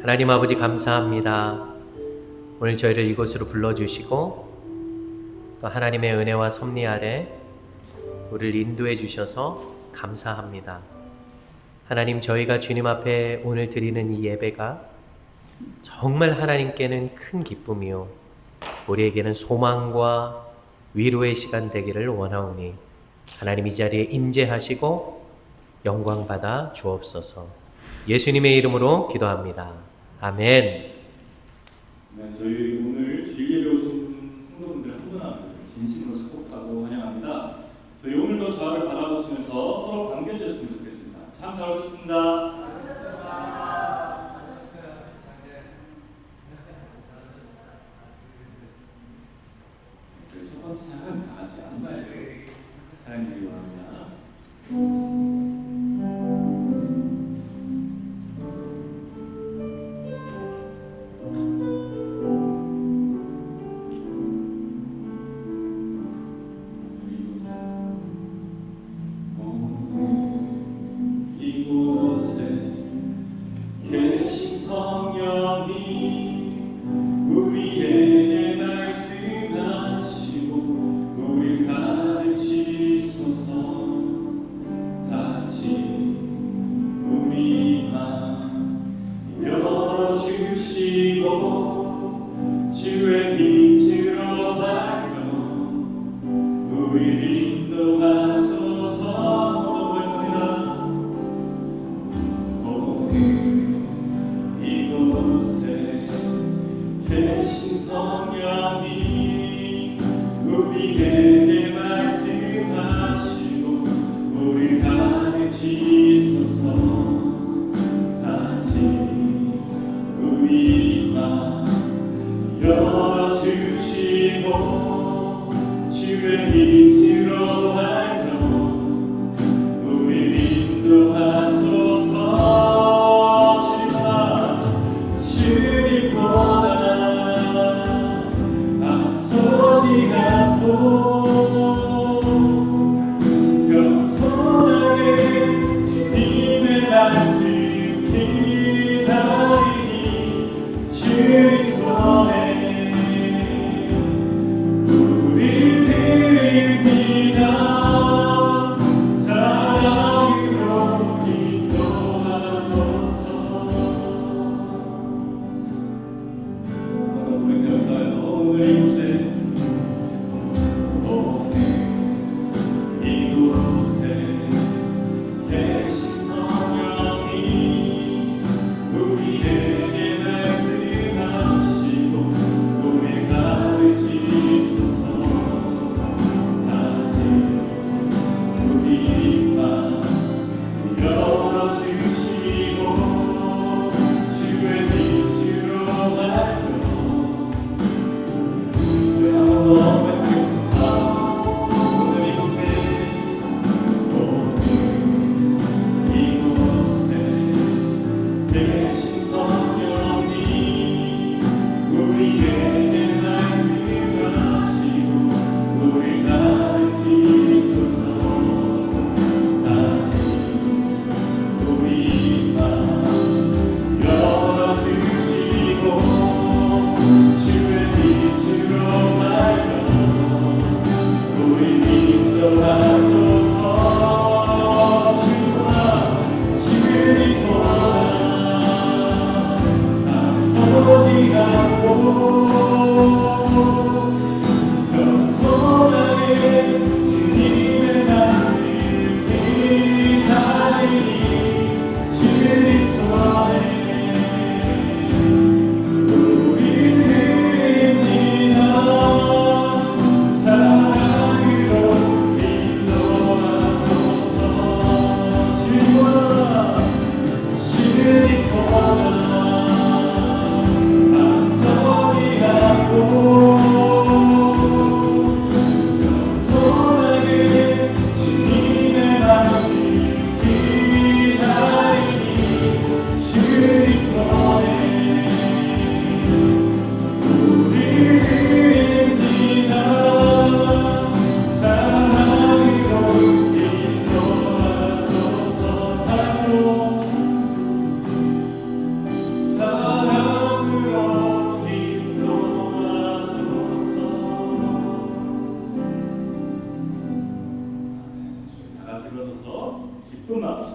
하나님 아버지 감사합니다. 오늘 저희를 이곳으로 불러주시고 또 하나님의 은혜와 섭리 아래 우리를 인도해 주셔서 감사합니다. 하나님, 저희가 주님 앞에 오늘 드리는 이 예배가 정말 하나님께는 큰 기쁨이요 우리에게는 소망과 위로의 시간 되기를 원하오니 하나님 이 자리에 임재하시고 영광 받아 주옵소서. 예수님의 이름으로 기도합니다. 아멘. 네, 저희 오늘 주일에 오신 성도분들 한 분 한 분 진심으로 축복하고 환영합니다. 저희 오늘도 저를 바라보시면서 서로 반겨주셨으면 좋겠습니다. 참 잘 오셨습니다. 저희 첫 번째 차는 다 같이 앉으셔서 사랑드리기 바랍니다. 이곳에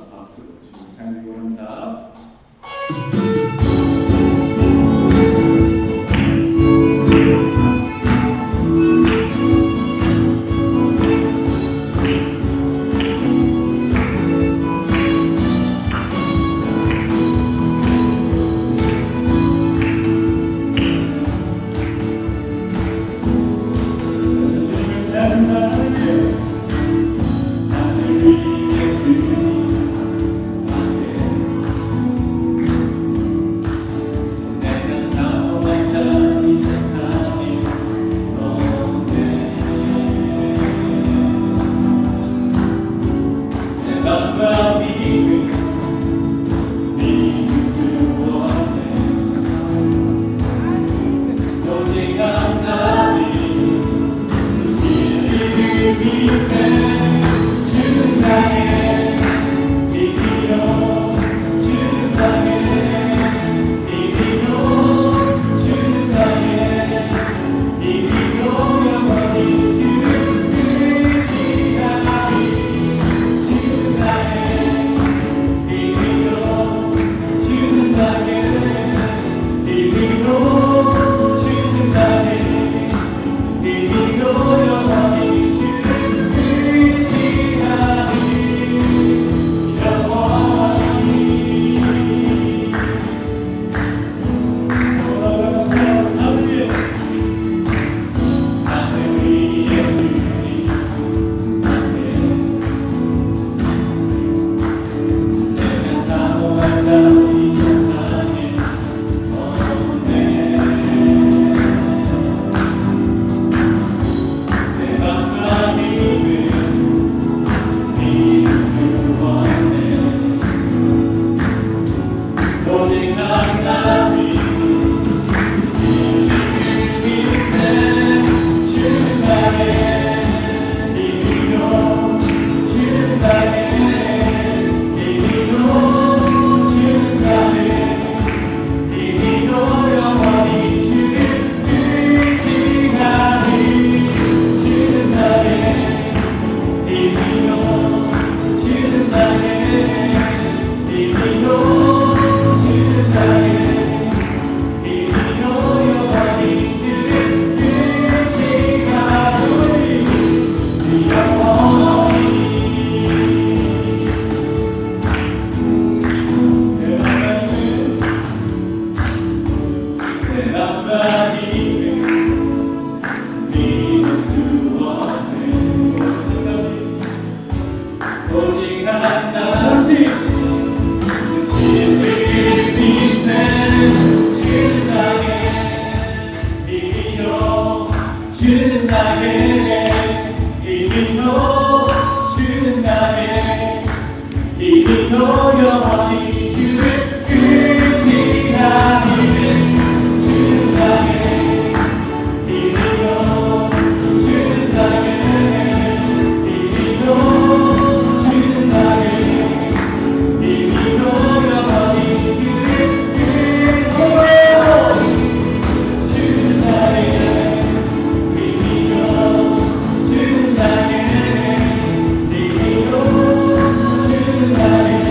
따라서 박수로 주님 찬양드리고 합니다. 주는 나의 이기노 주는 나의 이기노 영원히 주를 끝이 나기는 주는 나의 이기노 주는 나의 이기노 주는 나의 이기노 영원히 주를 끝이 주는 나의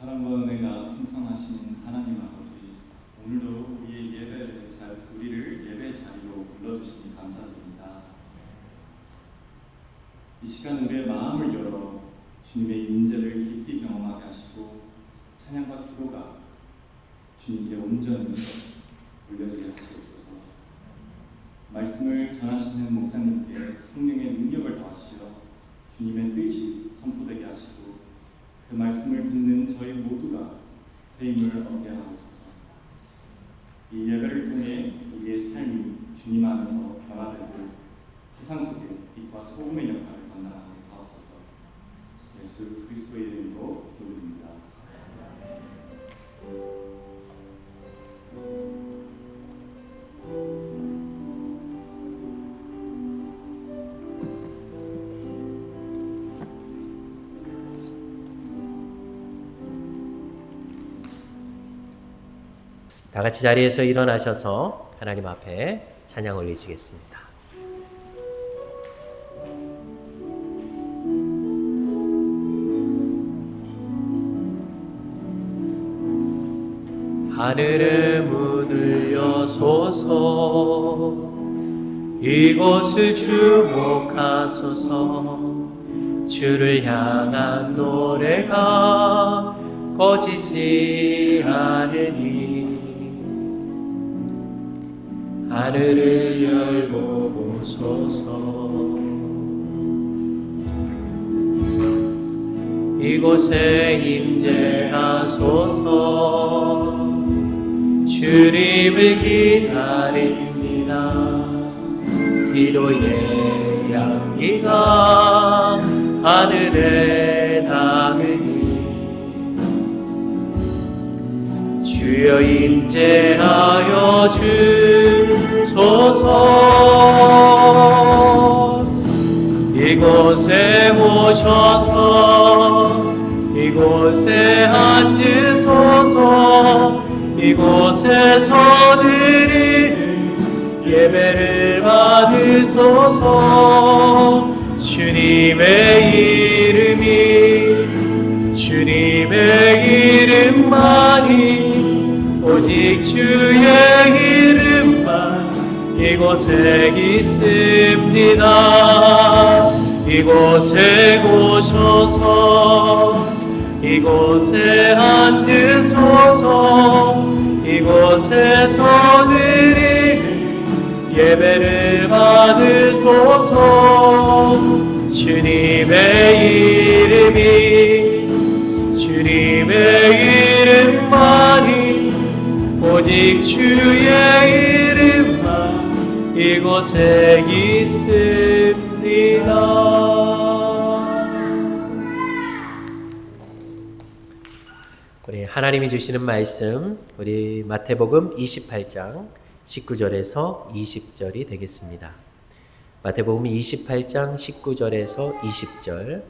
사랑번을 다 풍성하신 하나님 아버지, 오늘도 우리를 예배 자리로 불러주시니 감사드립니다. 이 시간 우리의 마음을 열어 주님의 임재를 깊이 경험하게 하시고 찬양과 기도가 주님께 온전히 올려지게 하시옵소서. 말씀을 전하시는 목사님께 성령의 능력을 더하시어 주님의 뜻이 선포되게 하시고 그 말씀을 듣는 저희 모두가 새 힘을 얻게 하옵소서. 이 예배를 통해 우리의 삶이 주님 안에서 변화되고 세상 속에 빛과 소금의 역할을 감당하게 하옵소서. 예수 그리스도의 이름으로 기도드립니다. 다 같이 자리에서 일어나셔서 하나님 앞에 찬양 올리시겠습니다. 하늘의 문을 여소서, 이곳을 주목하소서. 주를 향한 노래가 꺼지지 않으니 하늘을 열고 보소서. 이곳에 임재하소서. 주님을 기다립니다. 기도의 향기가 하늘에 닿으니 주여 임재하여 주소서. 이곳에 오셔서 이곳에 앉으소서. 이곳에서 드리는 예배를 받으소서. 주님의 이름만이 오직 주의 이름만 이곳에 있습니다. 이곳에 오셔서 이곳에 앉으소서. 이곳에서 드리는 예배를 받으소서. 주님의 이름만이 오직 주의 이름만 이곳에 있습니다. 우리 하나님이 주시는 말씀, 우리 마태복음 28장 19절에서 20절이 되겠습니다. 마태복음 28장 19절에서 20절,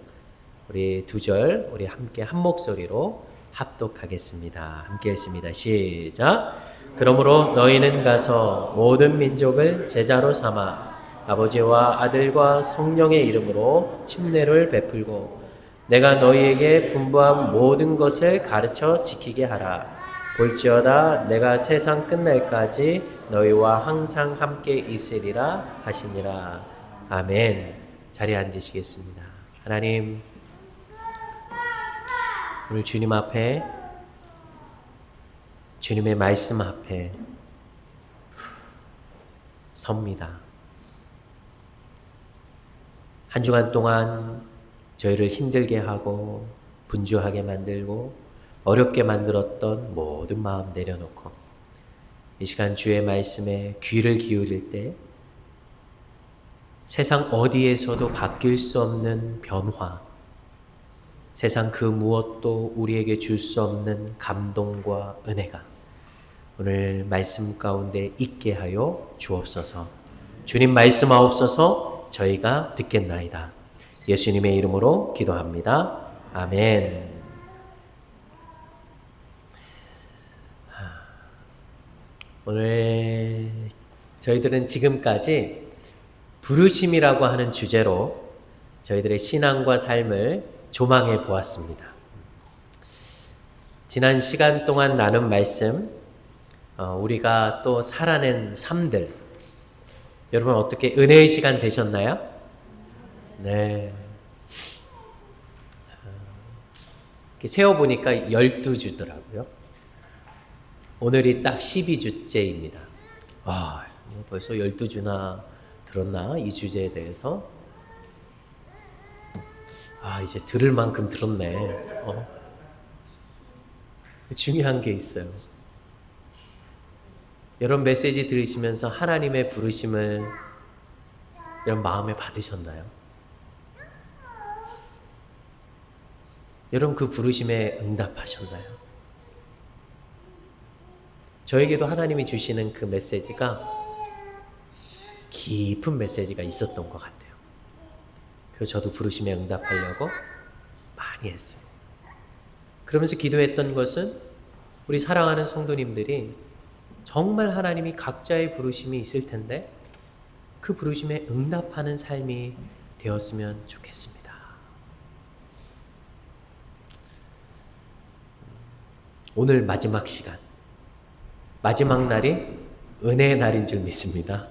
우리 두 절 우리 함께 한 목소리로 합독하겠습니다. 함께 읽습니다. 시작. 그러므로 너희는 가서 모든 민족을 제자로 삼아 아버지와 아들과 성령의 이름으로 침례를 베풀고 내가 너희에게 분부한 모든 것을 가르쳐 지키게 하라. 볼지어다 내가 세상 끝날까지 너희와 항상 함께 있으리라 하시니라. 아멘. 자리에 앉으시겠습니다. 하나님, 오늘 주님 앞에, 주님의 말씀 앞에 섭니다. 한 주간 동안 저희를 힘들게 하고 분주하게 만들고 어렵게 만들었던 모든 마음 내려놓고 이 시간 주의 말씀에 귀를 기울일 때 세상 어디에서도 바뀔 수 없는 변화, 세상 그 무엇도 우리에게 줄 수 없는 감동과 은혜가 오늘 말씀 가운데 있게 하여 주옵소서. 주님 말씀하옵소서. 저희가 듣겠나이다. 예수님의 이름으로 기도합니다. 아멘. 오늘 저희들은 지금까지 부르심이라고 하는 주제로 저희들의 신앙과 삶을 조망해 보았습니다. 지난 시간 동안 나눈 말씀, 우리가 또 살아낸 삶들, 여러분 어떻게 은혜의 시간 되셨나요? 네. 이렇게 세어보니까 12주더라고요. 오늘이 딱 12주째입니다. 와, 벌써 12주나 들었나? 이 주제에 대해서. 이제 들을 만큼 들었네. 중요한 게 있어요. 여러분 메시지 들으시면서 하나님의 부르심을 여러분 마음에 받으셨나요? 여러분 그 부르심에 응답하셨나요? 저에게도 하나님이 주시는 그 메시지가 깊은 메시지가 있었던 것 같아요. 그래서 저도 부르심에 응답하려고 많이 했어요. 그러면서 기도했던 것은 우리 사랑하는 성도님들이 정말 하나님이 각자의 부르심이 있을 텐데 그 부르심에 응답하는 삶이 되었으면 좋겠습니다. 오늘 마지막 시간, 마지막 날이 은혜의 날인 줄 믿습니다.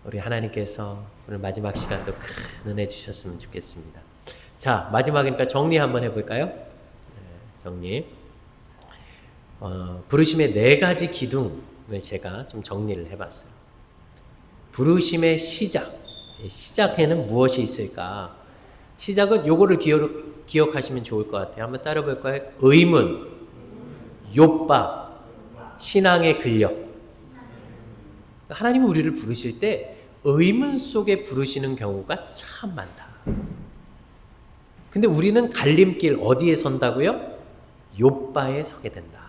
우리 하나님께서 오늘 마지막 시간도 큰 은혜 주셨으면 좋겠습니다. 자, 마지막이니까 정리 한번 해볼까요? 네, 정리. 부르심의 4가지 기둥을 제가 좀 정리를 해봤어요. 부르심의 시작. 시작에는 무엇이 있을까? 시작은 요거를 기억하시면 좋을 것 같아요. 한번 따라볼까요? 의문, 욥바, 신앙의 근력. 하나님은 우리를 부르실 때 의문 속에 부르시는 경우가 참 많다. 근데 우리는 갈림길 어디에 선다고요? 욥바에 서게 된다.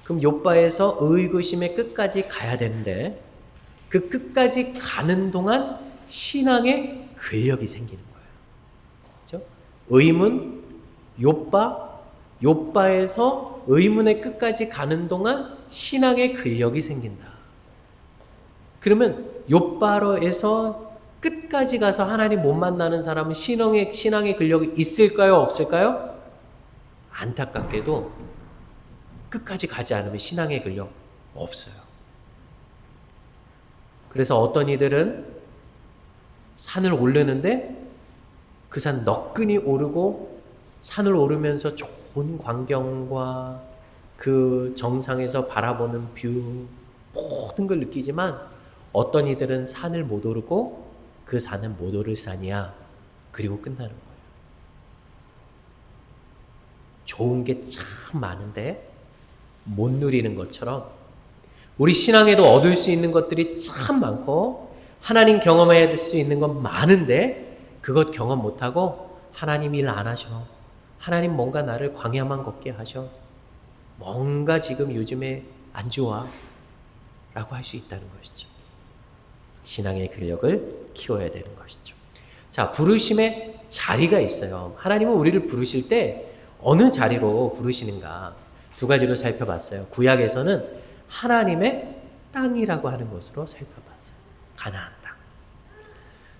그럼 욥바에서 의구심의 끝까지 가야 되는데 그 끝까지 가는 동안 신앙의 근력이 생기는 거예요. 그렇죠? 의문, 욥바에서 의문의 끝까지 가는 동안 신앙의 근력이 생긴다. 그러면 욥바로에서 끝까지 가서 하나님 못 만나는 사람은 신앙의 근력이 있을까요? 없을까요? 안타깝게도 끝까지 가지 않으면 신앙의 근력 없어요. 그래서 어떤 이들은 산을 오르는데 그 산 너끈히 오르고 산을 오르면서 좋은 광경과 그 정상에서 바라보는 뷰 모든 걸 느끼지만 어떤 이들은 산을 못 오르고 그 산은 못 오를 산이야. 그리고 끝나는 거예요. 좋은 게 참 많은데 못 누리는 것처럼 우리 신앙에도 얻을 수 있는 것들이 참 많고 하나님 경험해야 될 수 있는 건 많은데 그것 경험 못하고 하나님 일 안 하셔. 하나님 뭔가 나를 광야만 걷게 하셔. 뭔가 지금 요즘에 안 좋아. 라고 할 수 있다는 것이죠. 신앙의 근력을 키워야 되는 것이죠. 자, 부르심의 자리가 있어요. 하나님은 우리를 부르실 때 어느 자리로 부르시는가 2가지로 살펴봤어요. 구약에서는 하나님의 땅이라고 하는 것으로 살펴봤어요. 가나안 땅.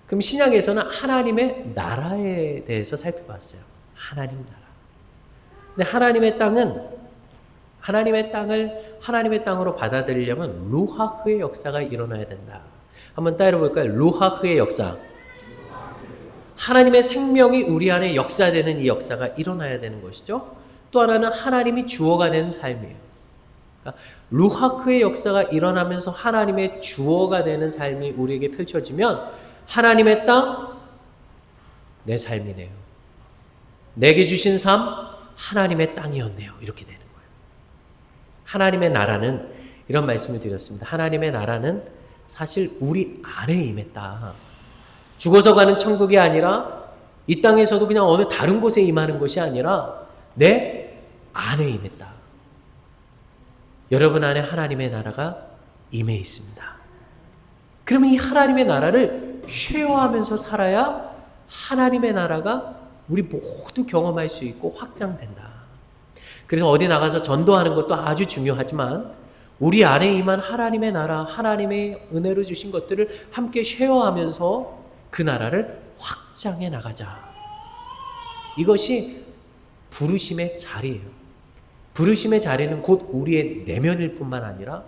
그럼 신약에서는 하나님의 나라에 대해서 살펴봤어요. 하나님 나라. 근데 하나님의 땅을 하나님의 땅으로 받아들이려면 루하흐의 역사가 일어나야 된다. 한번 따라볼까요? 루하흐의 역사. 하나님의 생명이 우리 안에 역사되는 이 역사가 일어나야 되는 것이죠. 또 하나는 하나님이 주어가 되는 삶이에요. 그러니까 루하흐의 역사가 일어나면서 하나님의 주어가 되는 삶이 우리에게 펼쳐지면 하나님의 땅, 내 삶이네요. 내게 주신 삶, 하나님의 땅이었네요. 이렇게 되는 거예요. 하나님의 나라는 이런 말씀을 드렸습니다. 하나님의 나라는 사실 우리 안에 임했다. 죽어서 가는 천국이 아니라 이 땅에서도 그냥 어느 다른 곳에 임하는 것이 아니라 내 안에 임했다. 여러분 안에 하나님의 나라가 임해 있습니다. 그러면 이 하나님의 나라를 쉐어하면서 살아야 하나님의 나라가 우리 모두 경험할 수 있고 확장된다. 그래서 어디 나가서 전도하는 것도 아주 중요하지만 우리 안에 임한 하나님의 나라, 하나님의 은혜로 주신 것들을 함께 쉐어하면서 그 나라를 확장해 나가자. 이것이 부르심의 자리예요. 부르심의 자리는 곧 우리의 내면일 뿐만 아니라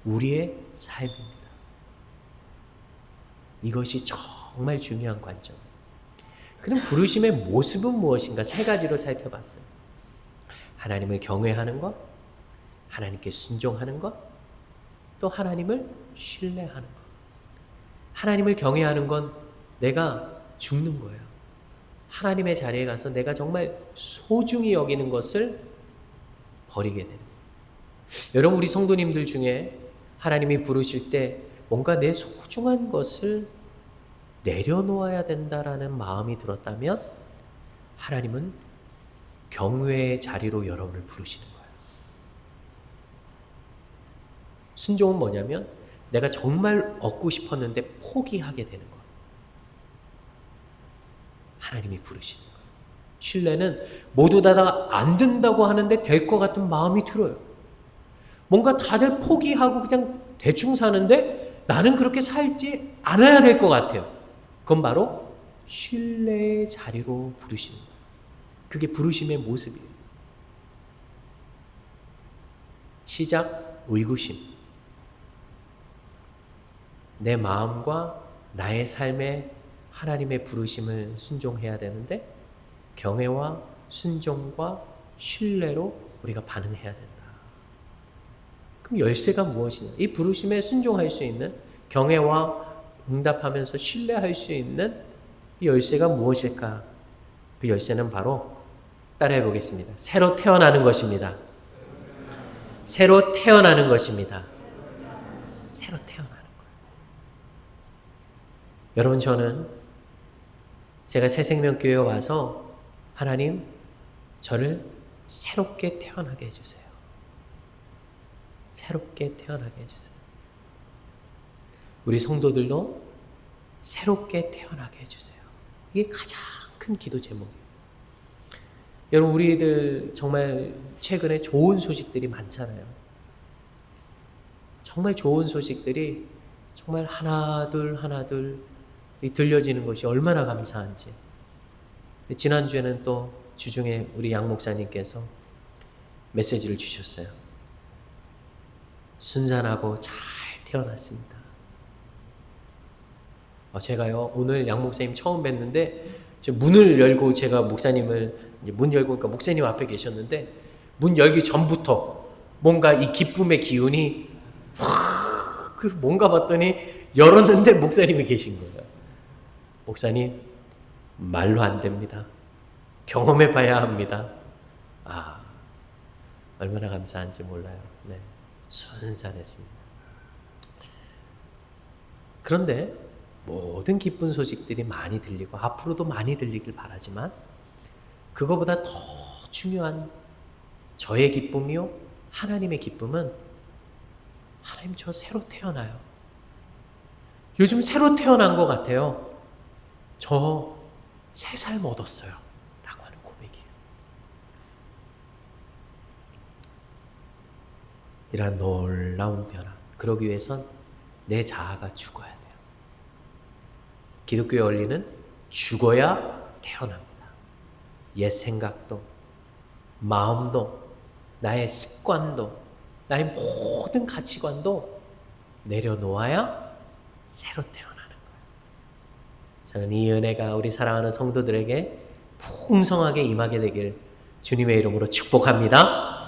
우리의 삶입니다. 이것이 정말 중요한 관점. 그럼 부르심의 모습은 무엇인가? 세 가지로 살펴봤어요. 하나님을 경외하는 것, 하나님께 순종하는 것, 또 하나님을 신뢰하는 것. 하나님을 경외하는 건 내가 죽는 거예요. 하나님의 자리에 가서 내가 정말 소중히 여기는 것을 버리게 되는 거예요. 여러분, 우리 성도님들 중에 하나님이 부르실 때 뭔가 내 소중한 것을 내려놓아야 된다라는 마음이 들었다면 하나님은 경외의 자리로 여러분을 부르시는 거예요. 순종은 뭐냐면 내가 정말 얻고 싶었는데 포기하게 되는 거예요. 하나님이 부르시는 거예요. 신뢰는 모두 다 안 된다고 하는데 될 것 같은 마음이 들어요. 뭔가 다들 포기하고 그냥 대충 사는데 나는 그렇게 살지 않아야 될 것 같아요. 그건 바로 신뢰의 자리로 부르시는 거예요. 그게 부르심의 모습이에요. 시작, 의구심. 내 마음과 나의 삶에 하나님의 부르심을 순종해야 되는데 경외와 순종과 신뢰로 우리가 반응해야 된다. 그럼 열쇠가 무엇이냐? 이 부르심에 순종할 수 있는, 경외와 응답하면서 신뢰할 수 있는 이 열쇠가 무엇일까? 그 열쇠는 바로 따라해 보겠습니다. 새로 태어나는 것입니다. 새로 태어나는 것입니다. 새로 태어나는 거예요. 여러분, 저는 제가 새생명교회에 와서 하나님, 저를 새롭게 태어나게 해주세요. 새롭게 태어나게 해주세요. 우리 성도들도 새롭게 태어나게 해주세요. 이게 가장 큰 기도 제목이에요. 여러분, 우리들 정말 최근에 좋은 소식들이 많잖아요. 정말 좋은 소식들이 정말 하나둘 들려지는 것이 얼마나 감사한지. 지난주에는 또 주중에 우리 양 목사님께서 메시지를 주셨어요. 순산하고 잘 태어났습니다. 제가요, 오늘 양 목사님 처음 뵀는데 문을 열고 제가 목사님을 문 열고, 그러니까 목사님 앞에 계셨는데 문 열기 전부터 뭔가 이 기쁨의 기운이 확, 뭔가 봤더니 열었는데 목사님이 계신 거예요. 목사님, 말로 안 됩니다. 경험해 봐야 합니다. 얼마나 감사한지 몰라요. 네, 순산했습니다. 그런데 모든 기쁜 소식들이 많이 들리고 앞으로도 많이 들리길 바라지만 그거보다 더 중요한 저의 기쁨이요, 하나님의 기쁨은 하나님, 저 새로 태어나요. 요즘 새로 태어난 것 같아요. 저 3살 먹었어요. 라고 하는 고백이에요. 이러한 놀라운 변화. 그러기 위해선 내 자아가 죽어야 돼요. 기독교의 원리는 죽어야 태어납니다. 옛 생각도, 마음도, 나의 습관도, 나의 모든 가치관도 내려놓아야 새로 태어나는 거예요. 저는 이 은혜가 우리 사랑하는 성도들에게 풍성하게 임하게 되길 주님의 이름으로 축복합니다.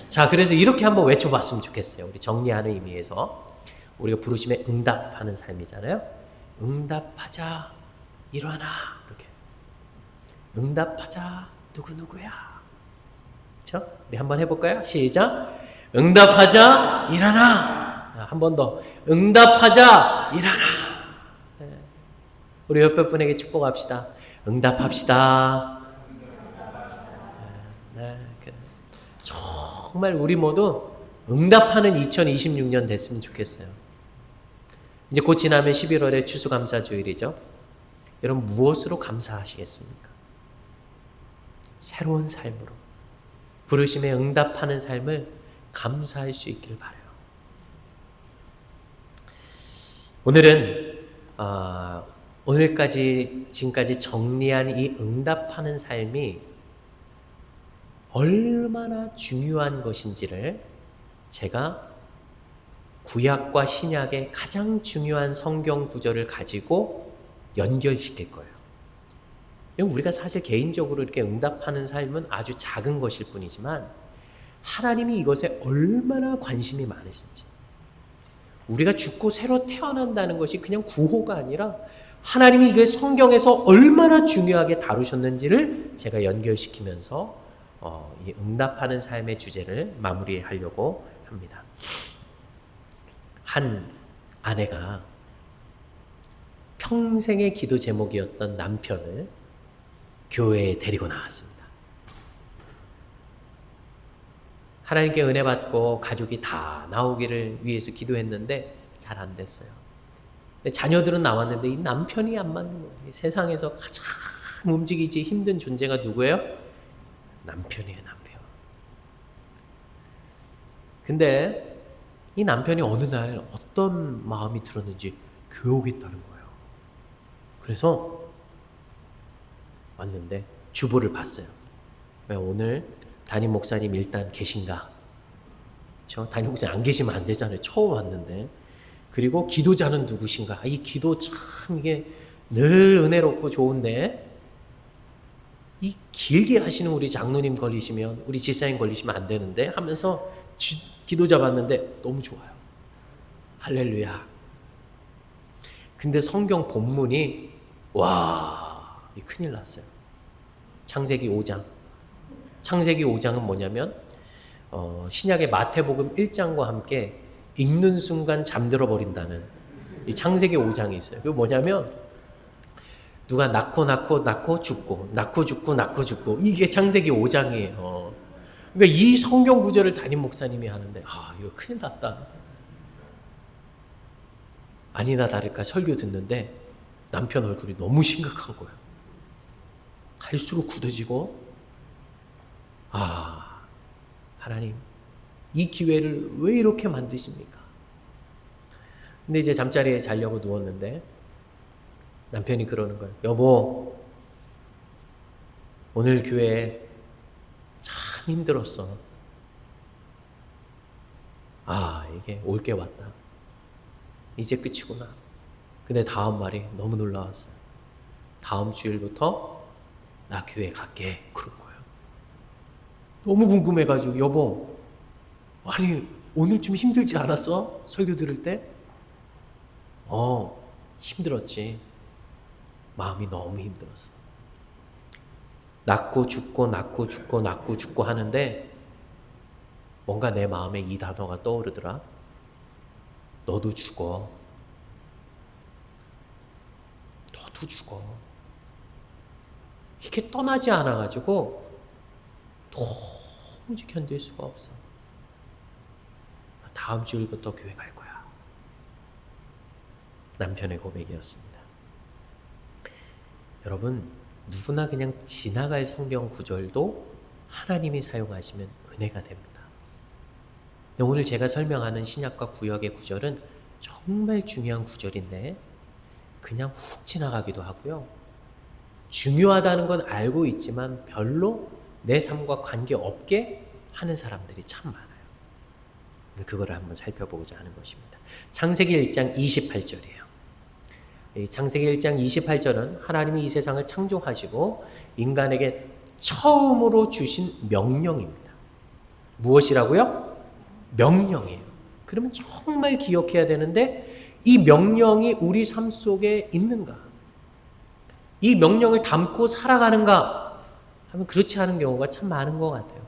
자, 그래서 이렇게 한번 외쳐봤으면 좋겠어요. 우리 정리하는 의미에서 우리가 부르심에 응답하는 삶이잖아요. 응답하자, 일어나. 이렇게 응답하자, 누구누구야. 그렇죠? 우리 한번 해볼까요? 시작. 응답하자, 일어나. 한 번 더. 응답하자, 일어나. 네. 우리 옆에 분에게 축복합시다. 응답합시다. 네. 정말 우리 모두 응답하는 2026년 됐으면 좋겠어요. 이제 곧 지나면 11월에 추수감사주일이죠. 여러분, 무엇으로 감사하시겠습니까? 새로운 삶으로, 부르심에 응답하는 삶을 감사할 수 있기를 바라요. 오늘은 지금까지 정리한 이 응답하는 삶이 얼마나 중요한 것인지를 제가 구약과 신약의 가장 중요한 성경 구절을 가지고 연결시킬 거예요. 우리가 사실 개인적으로 이렇게 응답하는 삶은 아주 작은 것일 뿐이지만 하나님이 이것에 얼마나 관심이 많으신지, 우리가 죽고 새로 태어난다는 것이 그냥 구호가 아니라 하나님이 이걸 성경에서 얼마나 중요하게 다루셨는지를 제가 연결시키면서 이 응답하는 삶의 주제를 마무리하려고 합니다. 한 아내가 평생의 기도 제목이었던 남편을 교회에 데리고 나왔습니다. 하나님께 은혜 받고 가족이 다 나오기를 위해서 기도했는데 잘 안 됐어요. 자녀들은 나왔는데 이 남편이 안 맞는 거예요. 세상에서 가장 움직이기 힘든 존재가 누구예요? 남편이에요, 남편. 근데 이 남편이 어느 날 어떤 마음이 들었는지 교육했다는 거예요. 그래서 왔는데 주보를 봤어요. 오늘 담임 목사님 일단 계신가? 담임 목사님 안 계시면 안 되잖아요. 처음 왔는데. 그리고 기도자는 누구신가? 이 기도 참 이게 늘 은혜롭고 좋은데 이 길게 하시는 우리 장로님 걸리시면, 우리 집사님 걸리시면 안 되는데 하면서 기도자 봤는데 너무 좋아요. 할렐루야. 근데 성경 본문이 큰일 났어요. 창세기 5장. 창세기 5장은 뭐냐면 신약의 마태복음 1장과 함께 읽는 순간 잠들어 버린다는 이 창세기 5장이 있어요. 그게 뭐냐면 누가 낳고 죽고 이게 창세기 5장이에요. 그러니까 이 성경 구절을 담임 목사님이 하는데 이거 큰일 났다. 아니나 다를까 설교 듣는데 남편 얼굴이 너무 심각한 거예요. 갈수록 굳어지고 하나님 이 기회를 왜 이렇게 만드십니까? 근데 이제 잠자리에 자려고 누웠는데 남편이 그러는 거예요. 여보, 오늘 교회 참 힘들었어. 이게 올 게 왔다. 이제 끝이구나. 근데 다음 말이 너무 놀라웠어요. 다음 주일부터 나 교회 갈게. 그런 거예요. 너무 궁금해가지고 여보, 아니 오늘 좀 힘들지 않았어? 설교 들을 때? 힘들었지. 마음이 너무 힘들었어. 낳고 죽고 하는데 뭔가 내 마음에 이 단어가 떠오르더라. 너도 죽어. 너도 죽어. 이게 떠나지 않아가지고 도무지 견딜 수가 없어. 다음 주일부터 교회 갈 거야. 남편의 고백이었습니다. 여러분, 누구나 그냥 지나갈 성경 구절도 하나님이 사용하시면 은혜가 됩니다. 오늘 제가 설명하는 신약과 구약의 구절은 정말 중요한 구절인데 그냥 훅 지나가기도 하고요. 중요하다는 건 알고 있지만 별로 내 삶과 관계없게 하는 사람들이 참 많아요. 그거를 한번 살펴보고자 하는 것입니다. 창세기 1장 28절이에요. 창세기 1장 28절은 하나님이 이 세상을 창조하시고 인간에게 처음으로 주신 명령입니다. 무엇이라고요? 명령이에요. 그러면 정말 기억해야 되는데 이 명령이 우리 삶 속에 있는가? 이 명령을 담고 살아가는가? 하면 그렇지 않은 경우가 참 많은 것 같아요.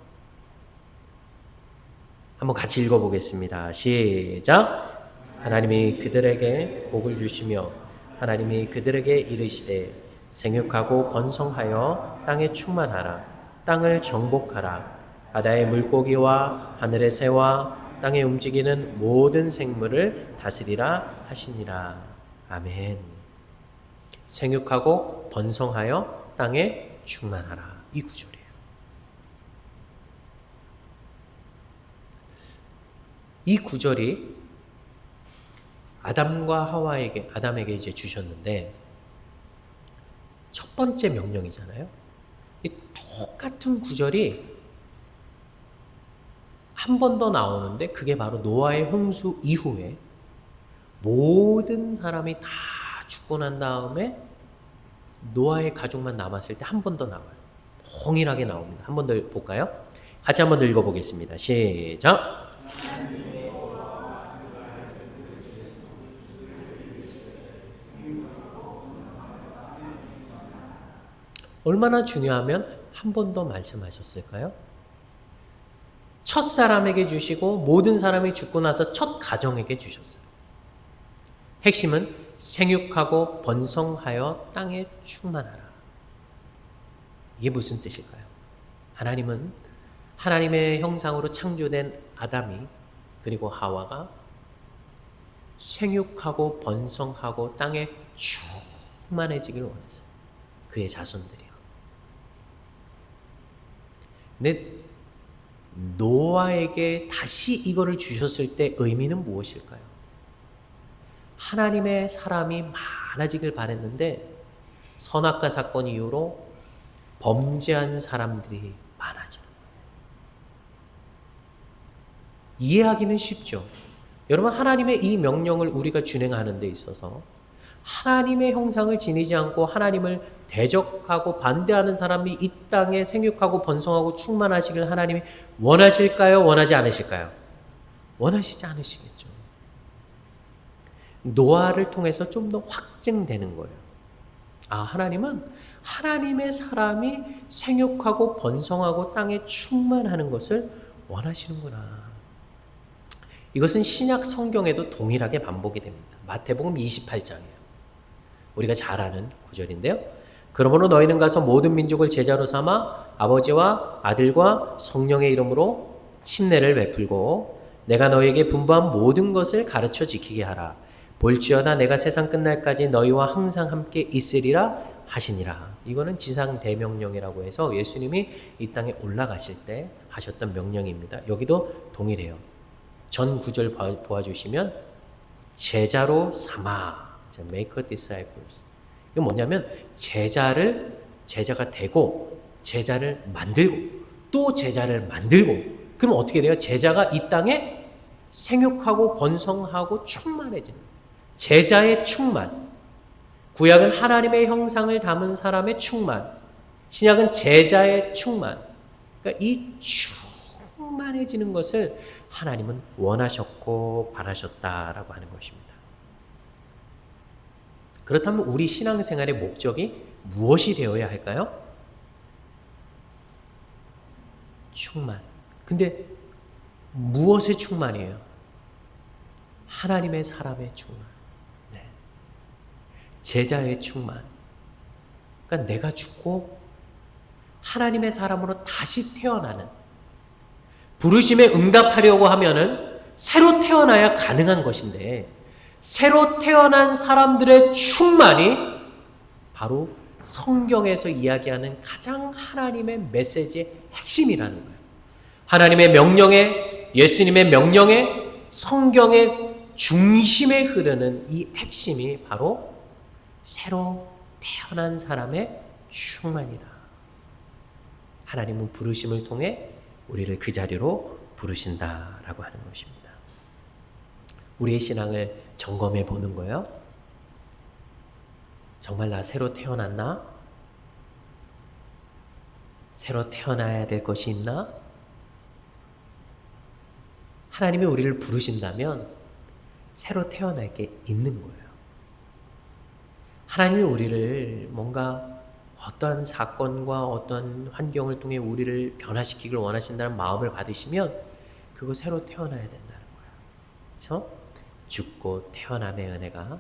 한번 같이 읽어보겠습니다. 시작! 하나님이 그들에게 복을 주시며 하나님이 그들에게 이르시되 생육하고 번성하여 땅에 충만하라. 땅을 정복하라. 바다의 물고기와 하늘의 새와 땅에 움직이는 모든 생물을 다스리라 하시니라. 아멘. 생육하고 번성하여 땅에 충만하라. 이 구절이에요. 이 구절이 아담에게 이제 주셨는데 첫 번째 명령이잖아요. 이 똑같은 구절이 한 번 더 나오는데 그게 바로 노아의 홍수 이후에 모든 사람이 다 죽고 난 다음에 노아의 가족만 남았을 때 한 번 더 나와요. 동일하게 나옵니다. 한 번 더 볼까요? 같이 한 번 더 읽어보겠습니다. 시작! 얼마나 중요하면 한 번 더 말씀하셨을까요? 첫 사람에게 주시고 모든 사람이 죽고 나서 첫 가정에게 주셨어요. 핵심은 생육하고 번성하여 땅에 충만하라. 이게 무슨 뜻일까요? 하나님은 하나님의 형상으로 창조된 아담이 그리고 하와가 생육하고 번성하고 땅에 충만해지길 원했어요. 그의 자손들이요. 근데 노아에게 다시 이거를 주셨을 때 의미는 무엇일까요? 하나님의 사람이 많아지길 바랬는데 선악과 사건 이후로 범죄한 사람들이 많아지는 거예요. 이해하기는 쉽죠. 여러분, 하나님의 이 명령을 우리가 준행하는 데 있어서 하나님의 형상을 지니지 않고 하나님을 대적하고 반대하는 사람이 이 땅에 생육하고 번성하고 충만하시길 하나님이 원하실까요? 원하지 않으실까요? 원하시지 않으시겠죠. 노아를 통해서 좀 더 확증되는 거예요. 아, 하나님은 하나님의 사람이 생육하고 번성하고 땅에 충만하는 것을 원하시는구나. 이것은 신약 성경에도 동일하게 반복이 됩니다. 마태복음 28장이에요. 우리가 잘 아는 구절인데요. 그러므로 너희는 가서 모든 민족을 제자로 삼아 아버지와 아들과 성령의 이름으로 침례를 베풀고 내가 너희에게 분부한 모든 것을 가르쳐 지키게 하라. 볼지어다 내가 세상 끝날까지 너희와 항상 함께 있으리라 하시니라. 이거는 지상 대명령이라고 해서 예수님이 이 땅에 올라가실 때 하셨던 명령입니다. 여기도 동일해요. 전 구절 보아주시면 제자로 삼아. Make disciples. 이건 뭐냐면 제자가 되고 제자를 만들고 또 제자를 만들고 그럼 어떻게 돼요? 제자가 이 땅에 생육하고 번성하고 충만해지는 제자의 충만. 구약은 하나님의 형상을 담은 사람의 충만. 신약은 제자의 충만. 그러니까 이 충만해지는 것을 하나님은 원하셨고 바라셨다라고 하는 것입니다. 그렇다면 우리 신앙생활의 목적이 무엇이 되어야 할까요? 충만. 근데 무엇의 충만이에요? 하나님의 사람의 충만. 네. 제자의 충만. 그러니까 내가 죽고 하나님의 사람으로 다시 태어나는 부르심에 응답하려고 하면은 새로 태어나야 가능한 것인데 새로 태어난 사람들의 충만이 바로 성경에서 이야기하는 가장 하나님의 메시지의 핵심이라는 거예요. 하나님의 명령에, 예수님의 명령에, 성경의 중심에 흐르는 이 핵심이 바로 새로 태어난 사람의 충만이다. 하나님은 부르심을 통해 우리를 그 자리로 부르신다라고 하는 것입니다. 우리의 신앙을 점검해 보는 거예요. 정말 나 새로 태어났나? 새로 태어나야 될 것이 있나? 하나님이 우리를 부르신다면 새로 태어날 게 있는 거예요. 하나님이 우리를 뭔가 어떠한 사건과 어떤 환경을 통해 우리를 변화시키길 원하신다는 마음을 받으시면 그거 새로 태어나야 된다는 거예요. 그렇죠? 죽고 태어남의 은혜가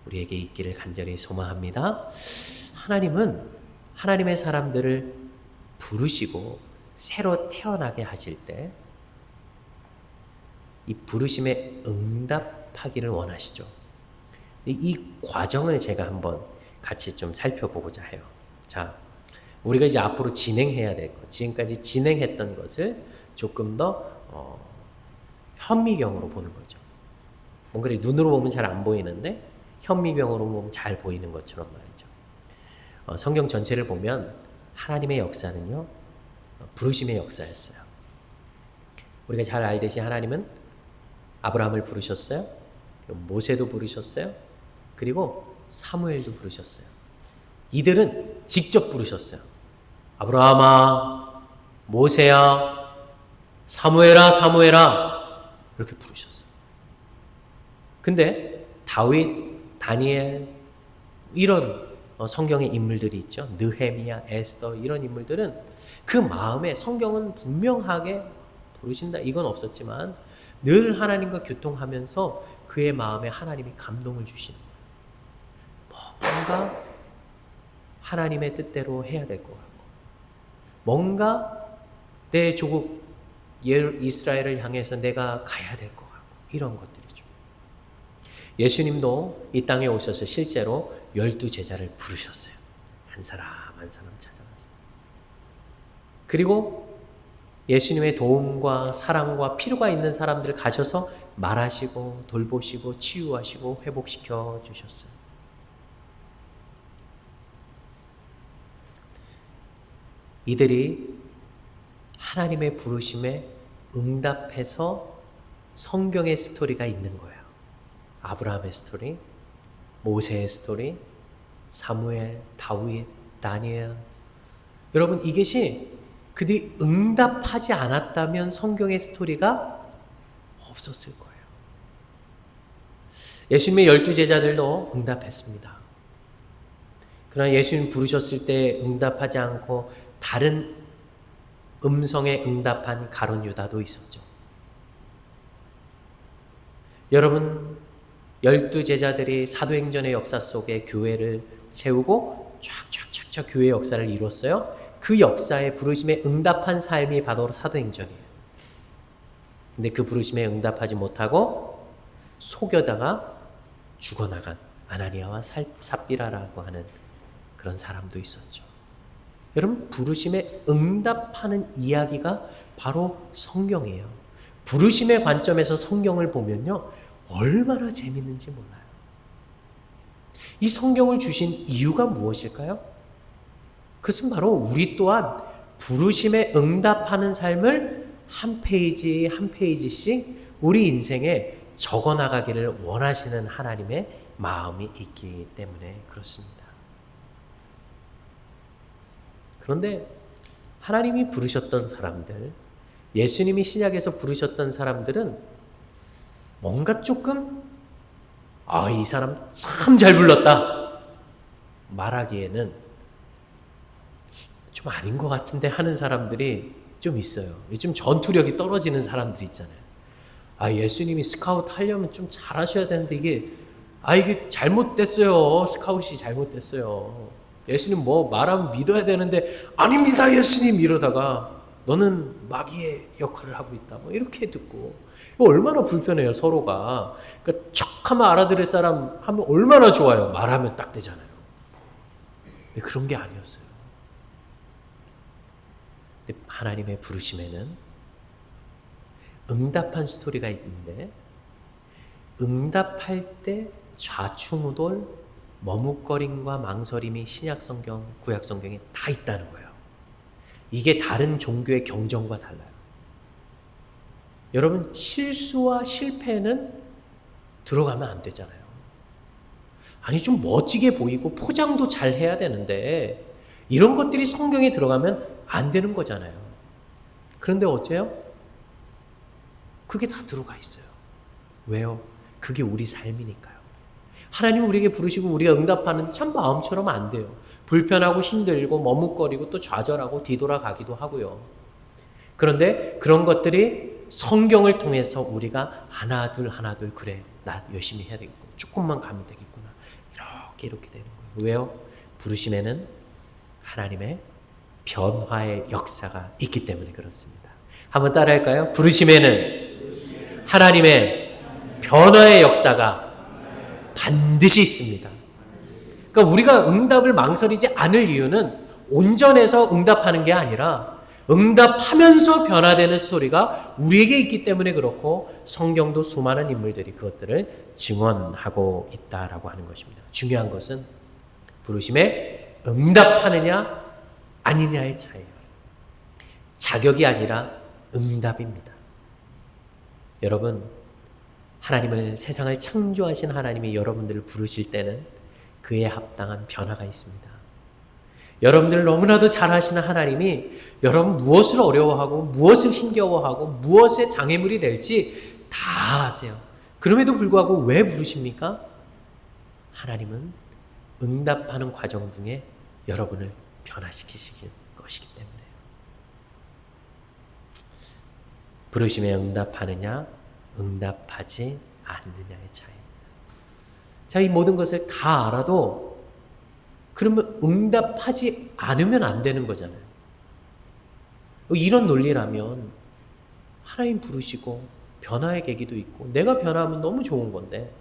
우리에게 있기를 간절히 소망합니다. 하나님은 하나님의 사람들을 부르시고 새로 태어나게 하실 때 이 부르심에 응답하기를 원하시죠. 이 과정을 제가 한번 같이 좀 살펴보고자 해요. 자, 우리가 이제 앞으로 진행해야 될 것, 지금까지 진행했던 것을 조금 더 현미경으로 보는 거죠. 뭔가 눈으로 보면 잘 안 보이는데 현미경으로 보면 잘 보이는 것처럼 말이죠. 성경 전체를 보면 하나님의 역사는요, 부르심의 역사였어요. 우리가 잘 알듯이 하나님은 아브라함을 부르셨어요. 모세도 부르셨어요. 그리고 사무엘도 부르셨어요. 이들은 직접 부르셨어요. 아브라함아, 모세야, 사무엘아, 사무엘아 이렇게 부르셨어요. 근데 다윗, 다니엘 이런 성경의 인물들이 있죠. 느헤미야, 에스더 이런 인물들은 그 마음에 성경은 분명하게 부르신다 이건 없었지만 늘 하나님과 교통하면서 그의 마음에 하나님이 감동을 주시는 거예요. 뭔가 하나님의 뜻대로 해야 될 것 같고 뭔가 내 조국 이스라엘을 향해서 내가 가야 될 것 같고 이런 것들이죠. 예수님도 이 땅에 오셔서 실제로 12제자를 부르셨어요. 한 사람 한 사람 찾아가서. 그리고 예수님의 도움과 사랑과 필요가 있는 사람들을 가셔서 말하시고 돌보시고 치유하시고 회복시켜 주셨어요. 이들이 하나님의 부르심에 응답해서 성경의 스토리가 있는 거예요. 아브라함의 스토리, 모세의 스토리, 사무엘, 다윗, 다니엘. 여러분 이것이 그들이 응답하지 않았다면 성경의 스토리가 없었을 거예요. 예수님의 12제자들도 응답했습니다. 그러나 예수님 부르셨을 때 응답하지 않고 다른 음성에 응답한 가룟 유다도 있었죠. 여러분 12제자들이 사도행전의 역사 속에 교회를 세우고 쫙쫙쫙쫙 교회의 역사를 이뤘어요. 그 역사에 부르심에 응답한 삶이 바로 사도행전이에요. 근데 그 부르심에 응답하지 못하고 속여다가 죽어나간 아나니아와 삽비라라고 하는 그런 사람도 있었죠. 여러분 부르심에 응답하는 이야기가 바로 성경이에요. 부르심의 관점에서 성경을 보면요 얼마나 재밌는지 몰라요. 이 성경을 주신 이유가 무엇일까요? 그것은 바로 우리 또한 부르심에 응답하는 삶을 한 페이지 한 페이지씩 우리 인생에 적어나가기를 원하시는 하나님의 마음이 있기 때문에 그렇습니다. 그런데 하나님이 부르셨던 사람들, 예수님이 신약에서 부르셨던 사람들은 뭔가 조금 이 사람 참 잘 불렀다 말하기에는 좀 아닌 것 같은데 하는 사람들이 좀 있어요. 좀 전투력이 떨어지는 사람들이 있잖아요. 예수님이 스카우트 하려면 좀 잘하셔야 되는데 이게 잘못됐어요. 스카웃이 잘못됐어요. 예수님 뭐 말하면 믿어야 되는데 아닙니다 예수님 이러다가 너는 마귀의 역할을 하고 있다 뭐 이렇게 듣고 얼마나 불편해요 서로가. 그러니까 척하면 알아들을 사람 하면 얼마나 좋아요. 말하면 딱 되잖아요. 근데 그런 게 아니었어요. 근데 하나님의 부르심에는 응답한 스토리가 있는데 응답할 때 좌충우돌 머뭇거림과 망설임이 신약성경, 구약성경에 다 있다는 거예요. 이게 다른 종교의 경전과 달라요. 여러분 실수와 실패는 들어가면 안 되잖아요. 아니 좀 멋지게 보이고 포장도 잘 해야 되는데 이런 것들이 성경에 들어가면 안 되는 거잖아요. 그런데 어째요? 그게 다 들어가 있어요. 왜요? 그게 우리 삶이니까요. 하나님 우리에게 부르시고 우리가 응답하는데 참 마음처럼 안 돼요. 불편하고 힘들고 머뭇거리고 또 좌절하고 뒤돌아가기도 하고요. 그런데 그런 것들이 성경을 통해서 우리가 하나 둘 그래 나 열심히 해야 되겠구나. 조금만 가면 되겠구나. 이렇게 되는 거예요. 왜요? 부르심에는 하나님의 변화의 역사가 있기 때문에 그렇습니다. 한번 따라할까요? 부르심에는 하나님의 변화의 역사가 반드시 있습니다. 그러니까 우리가 응답을 망설이지 않을 이유는 온전해서 응답하는 게 아니라 응답하면서 변화되는 스토리가 우리에게 있기 때문에 그렇고 성경도 수많은 인물들이 그것들을 증언하고 있다라고 하는 것입니다. 중요한 것은 부르심에 응답하느냐 아니냐의 차이예요. 자격이 아니라 응답입니다. 여러분, 하나님을, 세상을 창조하신 하나님이 여러분들을 부르실 때는 그에 합당한 변화가 있습니다. 여러분들 너무나도 잘하시는 하나님이 여러분 무엇을 어려워하고 무엇을 힘겨워하고 무엇에 장애물이 될지 다 아세요. 그럼에도 불구하고 왜 부르십니까? 하나님은 응답하는 과정 중에 여러분을 변화시키실 것이기 때문에요. 부르심에 응답하느냐, 응답하지 않느냐의 차이입니다. 자, 이 모든 것을 다 알아도 그러면 응답하지 않으면 안 되는 거잖아요. 이런 논리라면 하나님 부르시고 변화의 계기도 있고 내가 변화하면 너무 좋은 건데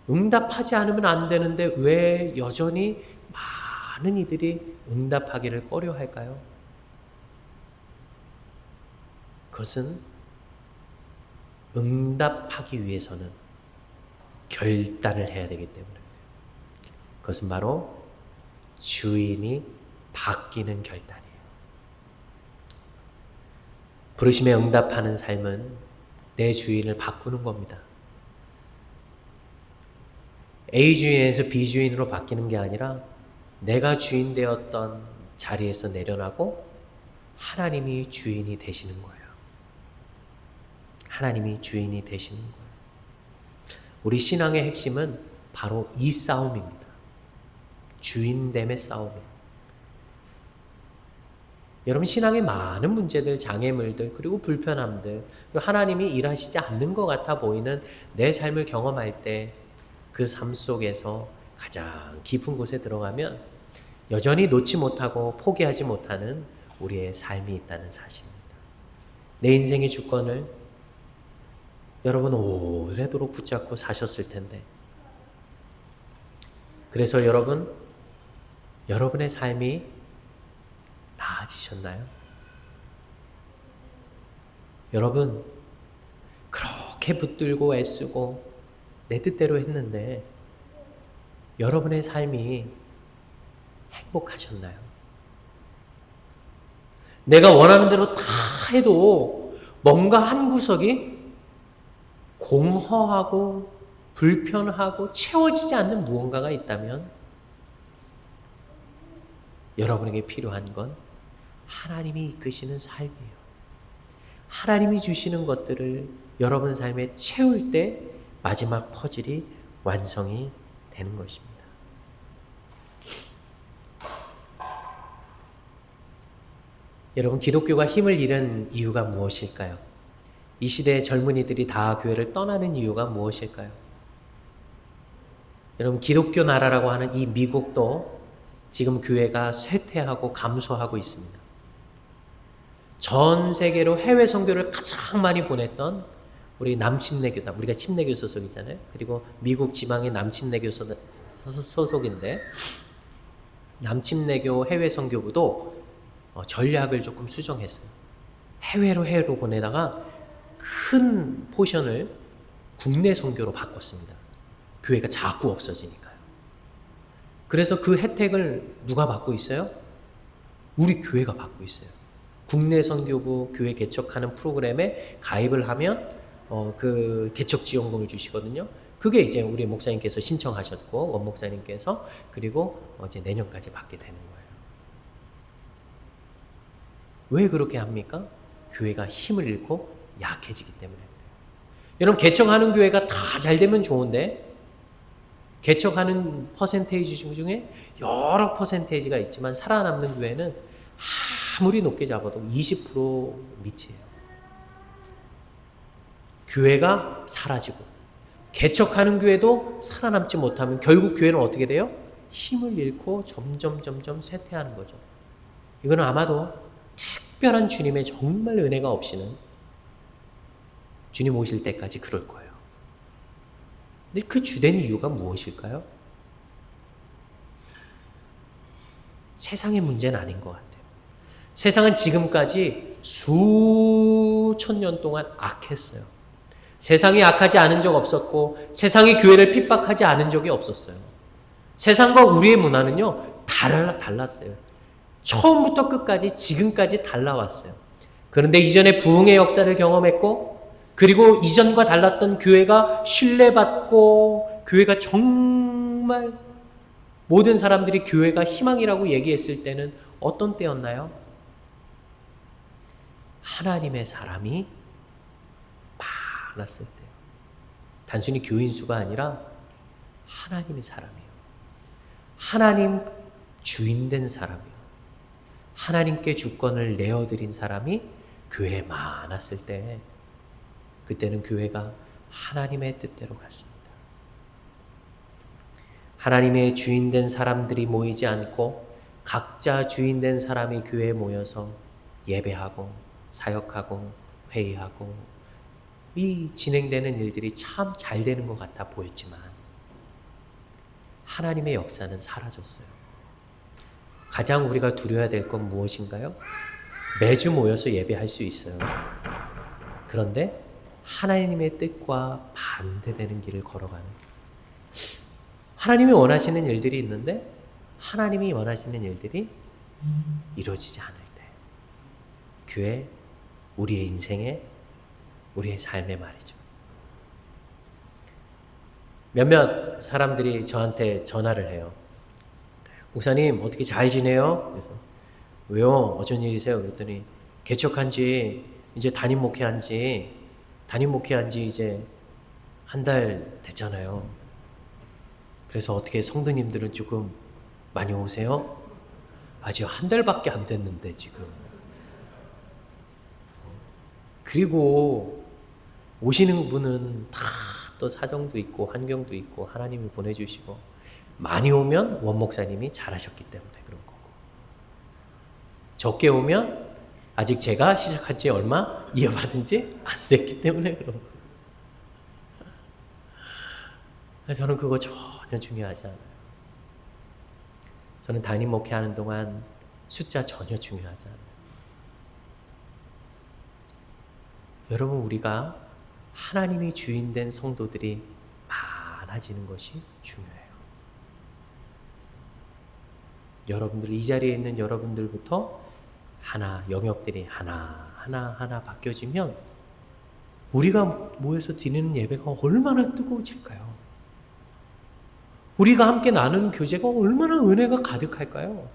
응답하지 않으면 안 되는데 왜 여전히 많은 이들이 응답하기를 꺼려할까요? 그것은 응답하기 위해서는 결단을 해야 되기 때문에 그것은 바로 주인이 바뀌는 결단이에요. 부르심에 응답하는 삶은 내 주인을 바꾸는 겁니다. A 주인에서 B 주인으로 바뀌는 게 아니라 내가 주인 되었던 자리에서 내려나고 하나님이 주인이 되시는 거예요. 하나님이 주인이 되시는 거예요. 우리 신앙의 핵심은 바로 이 싸움입니다. 주인됨의 싸움이에요. 여러분, 신앙의 많은 문제들, 장애물들, 그리고 불편함들, 그리고 하나님이 일하시지 않는 것 같아 보이는 내 삶을 경험할 때 그 삶 속에서 가장 깊은 곳에 들어가면 여전히 놓지 못하고 포기하지 못하는 우리의 삶이 있다는 사실입니다. 내 인생의 주권을 여러분 오래도록 붙잡고 사셨을 텐데 그래서 여러분의 삶이 나아지셨나요? 여러분, 그렇게 붙들고 애쓰고 내 뜻대로 했는데 여러분의 삶이 행복하셨나요? 내가 원하는 대로 다 해도 뭔가 한 구석이 공허하고 불편하고 채워지지 않는 무언가가 있다면 여러분에게 필요한 건 하나님이 이끄시는 삶이에요. 하나님이 주시는 것들을 여러분 삶에 채울 때 마지막 퍼즐이 완성이 되는 것입니다. 여러분, 기독교가 힘을 잃은 이유가 무엇일까요? 이 시대의 젊은이들이 다 교회를 떠나는 이유가 무엇일까요? 여러분, 기독교 나라라고 하는 이 미국도 지금 교회가 쇠퇴하고 감소하고 있습니다. 전 세계로 해외 선교를 가장 많이 보냈던 우리 남침내교다. 우리가 침내교 소속이잖아요. 그리고 미국 지방의 남침내교 소속인데 남침내교 해외 선교부도 전략을 조금 수정했어요. 해외로 보내다가 큰 포션을 국내 선교로 바꿨습니다. 교회가 자꾸 없어지니까요. 그래서 그 혜택을 누가 받고 있어요? 우리 교회가 받고 있어요. 국내 선교부 교회 개척하는 프로그램에 가입을 하면 그 개척 지원금을 주시거든요. 그게 이제 우리 목사님께서 신청하셨고 원 목사님께서 그리고 이제 내년까지 받게 되는 거예요. 왜 그렇게 합니까? 교회가 힘을 잃고 약해지기 때문에 그래요. 여러분, 개척하는 교회가 다 잘 되면 좋은데 개척하는 퍼센테이지 중에 여러 퍼센테이지가 있지만 살아남는 교회는 아무리 높게 잡아도 20% 밑이에요. 교회가 사라지고 개척하는 교회도 살아남지 못하면 결국 교회는 어떻게 돼요? 힘을 잃고 점점 쇠퇴하는 거죠. 이건 아마도 특별한 주님의 정말 은혜가 없이는 주님 오실 때까지 그럴 거예요. 근데 그 주된 이유가 무엇일까요? 세상의 문제는 아닌 것 같아요. 세상은 지금까지 수천 년 동안 악했어요. 세상이 악하지 않은 적 없었고 세상이 교회를 핍박하지 않은 적이 없었어요. 세상과 우리의 문화는요 달랐어요. 처음부터 끝까지 지금까지 달라왔어요. 그런데 이전에 부흥의 역사를 경험했고 그리고 이전과 달랐던 교회가 신뢰받고 교회가 정말 모든 사람들이 교회가 희망이라고 얘기했을 때는 어떤 때였나요? 하나님의 사람이 많았을 때. 단순히 교인 수가 아니라 하나님의 사람이에요. 하나님 주인된 사람이에요. 하나님께 주권을 내어드린 사람이 교회에 많았을 때, 그때는 교회가 하나님의 뜻대로 갔습니다. 하나님의 주인된 사람들이 모이지 않고 각자 주인된 사람이 교회에 모여서 예배하고 사역하고 회의하고 이 진행되는 일들이 참 잘 되는 것 같아 보였지만 하나님의 역사는 사라졌어요. 가장 우리가 두려워야 될 건 무엇인가요? 매주 모여서 예배할 수 있어요. 그런데 하나님의 뜻과 반대되는 길을 걸어가는, 하나님이 원하시는 일들이 있는데 하나님이 원하시는 일들이 이루어지지 않을 때, 교회, 우리의 인생에, 우리의 삶에 말이죠. 몇몇 사람들이 저한테 전화를 해요. 목사님 어떻게 잘 지내요? 그래서 왜요? 어쩐 일이세요? 그랬더니 개척한 지 이제 담임 목회한 지 이제 한 달 됐잖아요. 그래서 어떻게 성도님들은 조금 많이 오세요? 아직 한 달밖에 안 됐는데 지금. 그리고 오시는 분은 다 또 사정도 있고 환경도 있고 하나님이 보내주시고, 많이 오면 원 목사님이 잘하셨기 때문에 그런 거고, 적게 오면 아직 제가 시작한 지 얼마 이어받은 지 안 됐기 때문에 그런 거고. 저는 그거 전혀 중요하지 않아요. 저는 담임 목회하는 동안 숫자 전혀 중요하지 않아요. 여러분, 우리가 하나님이 주인된 성도들이 많아지는 것이 중요해요. 여러분들, 이 자리에 있는 여러분들부터 영역들이 하나 바뀌어지면 우리가 모여서 드리는 예배가 얼마나 뜨거워질까요? 우리가 함께 나누는 교제가 얼마나 은혜가 가득할까요?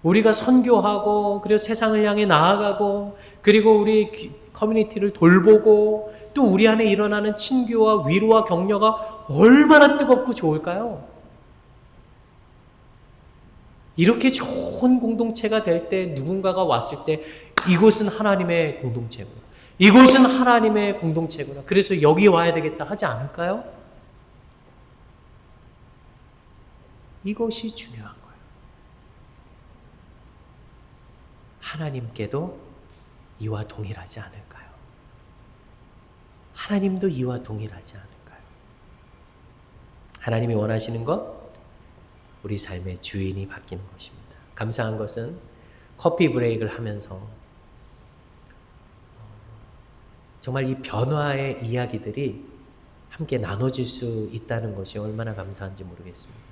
우리가 선교하고, 그리고 세상을 향해 나아가고, 그리고 우리 커뮤니티를 돌보고, 또 우리 안에 일어나는 친교와 위로와 격려가 얼마나 뜨겁고 좋을까요? 이렇게 좋은 공동체가 될 때, 누군가가 왔을 때 이곳은 하나님의 공동체구나, 이곳은 하나님의 공동체구나, 그래서 여기 와야 되겠다 하지 않을까요? 이것이 중요한 거예요. 하나님께도 이와 동일하지 않을까요? 하나님도 이와 동일하지 않을까요? 하나님이 원하시는 것, 우리 삶의 주인이 바뀌는 것입니다. 감사한 것은 커피 브레이크를 하면서 정말 이 변화의 이야기들이 함께 나눠질 수 있다는 것이 얼마나 감사한지 모르겠습니다.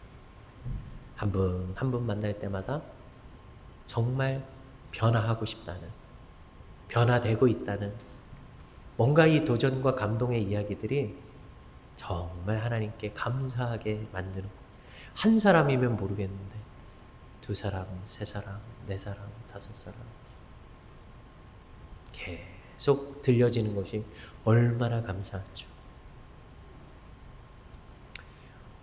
한 분 한 분 만날 때마다 정말 변화하고 싶다는, 변화되고 있다는, 뭔가 이 도전과 감동의 이야기들이 정말 하나님께 감사하게 만드는 거예요. 한 사람이면 모르겠는데 2사람, 3사람, 4사람, 5사람 계속 들려지는 것이 얼마나 감사하죠.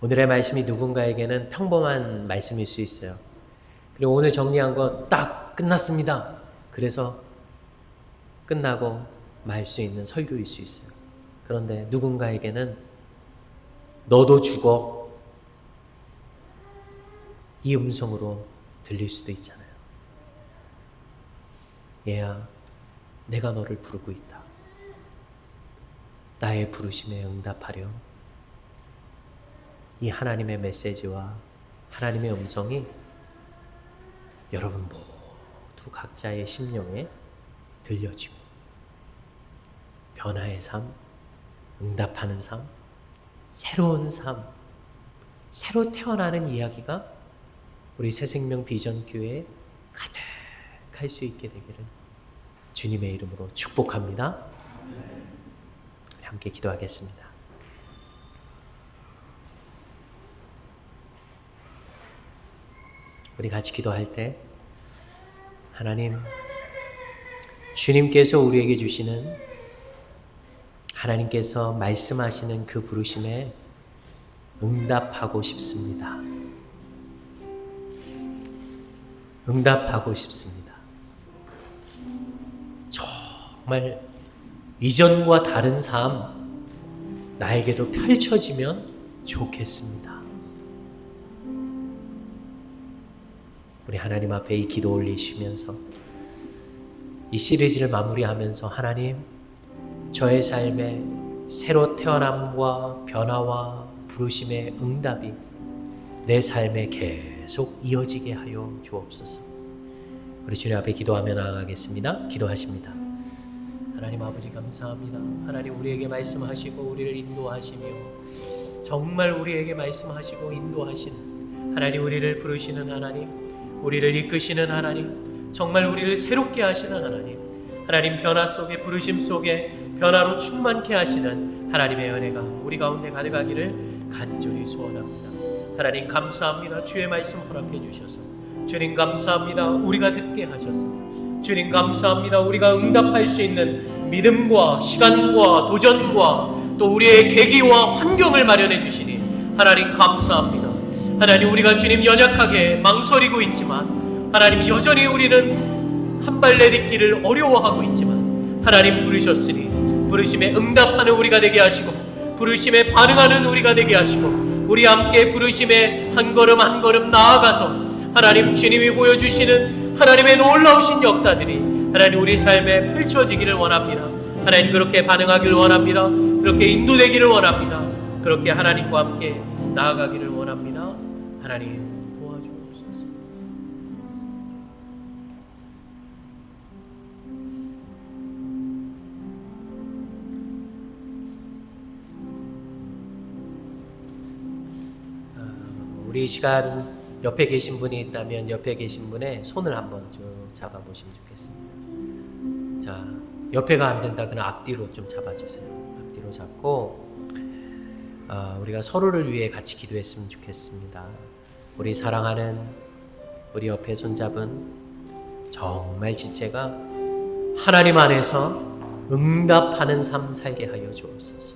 오늘의 말씀이 누군가에게는 평범한 말씀일 수 있어요. 그리고 오늘 정리한 건 딱 끝났습니다. 그래서 끝나고 말 수 있는 설교일 수 있어요. 그런데 누군가에게는 너도 죽어, 이 음성으로 들릴 수도 있잖아요. 얘야, 내가 너를 부르고 있다. 나의 부르심에 응답하렴. 이 하나님의 메시지와 하나님의 음성이 여러분 모두 각자의 심령에 들려지고, 변화의 삶, 응답하는 삶, 새로운 삶, 새로 태어나는 이야기가 우리 새생명 비전교회에 가득할 수 있게 되기를 주님의 이름으로 축복합니다. 함께 기도하겠습니다. 우리 같이 기도할 때 하나님, 주님께서 우리에게 주시는, 하나님께서 말씀하시는 그 부르심에 응답하고 싶습니다. 응답하고 싶습니다. 정말 이전과 다른 삶 나에게도 펼쳐지면 좋겠습니다. 우리 하나님 앞에 이 기도 올리시면서 이 시리즈를 마무리하면서 하나님, 저의 삶에 새로 태어남과 변화와 부르심의 응답이 내 삶에 계속 이어지게 하여 주옵소서. 우리 주님 앞에 기도하며 나아가겠습니다. 기도하십니다. 하나님 아버지 감사합니다. 하나님 우리에게 말씀하시고 우리를 인도하시며 정말 우리에게 말씀하시고 인도하시는 하나님, 우리를 부르시는 하나님, 우리를 이끄시는 하나님, 정말 우리를 새롭게 하시는 하나님, 하나님 변화 속에, 부르심 속에 변화로 충만케 하시는 하나님의 은혜가 우리 가운데 가득하기를 간절히 소원합니다. 하나님 감사합니다. 주의 말씀 허락해 주셔서 주님 감사합니다. 우리가 듣게 하셔서 주님 감사합니다. 우리가 응답할 수 있는 믿음과 시간과 도전과 또 우리의 계기와 환경을 마련해 주시니 하나님 감사합니다. 하나님 우리가 주님 연약하게 망설이고 있지만 하나님 여전히 우리는 한 발 내딛기를 어려워하고 있지만 하나님 부르셨으니 부르심에 응답하는 우리가 되게 하시고 부르심에 반응하는 우리가 되게 하시고 우리 함께 부르심에 한 걸음 한 걸음 나아가서 하나님 주님이 보여주시는 하나님의 놀라우신 역사들이 하나님 우리 삶에 펼쳐지기를 원합니다. 하나님 그렇게 반응하기를 원합니다. 그렇게 인도되기를 원합니다. 그렇게 하나님과 함께 나아가기를 원합니다. 하나님 도와주옵소서. 우리 이 시간 옆에 계신 분이 있다면 옆에 계신 분의 손을 한번 쭉 잡아보시면 좋겠습니다. 자, 옆에가 안 된다 그러면 앞뒤로 좀 잡아주세요. 앞뒤로 잡고 우리가 서로를 위해 같이 기도했으면 좋겠습니다. 우리 사랑하는 우리 옆에 손잡은 정말 지체가 하나님 안에서 응답하는 삶 살게 하여 주옵소서.